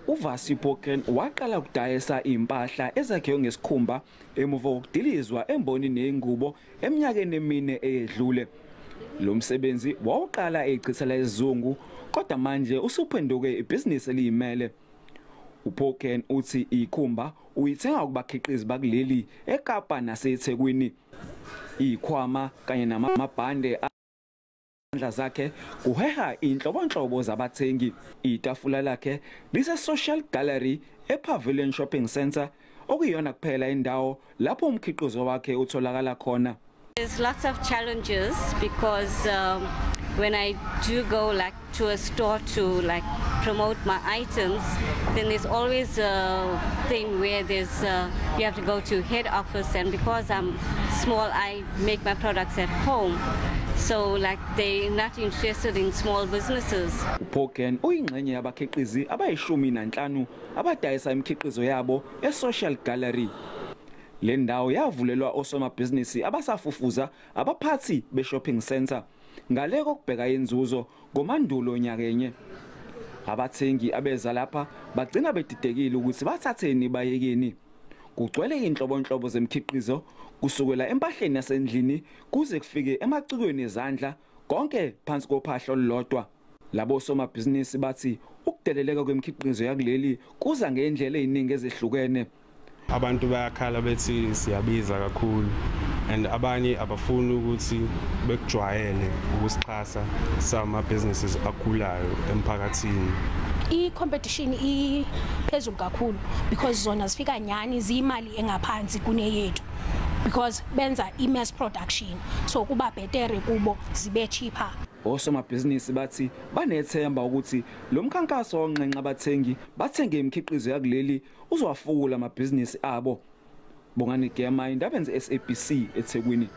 Uvasi Poken waqala ukudayisa impahla ezakhiwe ngesikhumba emuva kokudilizwa embonini yengubo eminyakeni emine eyedlule. Lo msebenzi wawuqala echithela isizungu kodwa manje usuphenduke ibhizinisi eliyimele. uPoken uthi ikhumba uyithenga kubakhiqizi bakuleli eKapa naseThekwini. Ikhwama kanye namabhande izandla zakhe kuheha inhlobonhlobo zabathengi. Itafula lakhe lise social gallery ePavilion Shopping Center okuyona kuphela indawo lapho umkhiqizo wakhe utholakala khona. There's lots of challenges because when I do go like to a store to like promote my items, then there's always a thing where there's you have to go to head office, and because I'm small I make my products at home. So like they're not interested in small businesses. uPoken uyingxenye yabakhiqizi abayishumi abadayisa imikhiqizo yabo eSocial Gallery. Le ndawo yavulelwa osomabhizinisi abasafufuza abaphathi be-shopping center ngale kokubheka inzuzo ngomandulo onyakenye. Abathengi abeza lapha bagcina bedidekile ukuthi bathatheni bayekeni. Kugcwele inhlobonhlobo zemikhiqizo kusukela empahleni yasendlini kuze kufike emacikweni ezandla konke phansi kophahla olulodwa. Labo somabhizinisi bathi ukudeleleka kwemikhiqizo yakuleli kuza ngendlela eziningi ezihlukene. Abantu bayakhala bethi siyabiza kakhulu and abanye abafuni ukuthi bekujwayele ukusixhasa sama businesses akhulayo emphakathini. I-competition iphezulu kakhulu because zona zifika nyani zimali engaphansi kuneyethu because benza i-mass production, so kuba betere kubo zibe cheaper. Osomabhizinisi bathi banethemba ukuthi lo mkhankaso onxenxa abathengi bathenge imikhiqizo yakuleli uzowafukula amabhizinisi abo. Bongani Gema, Indaba yenze SABC eThekwini.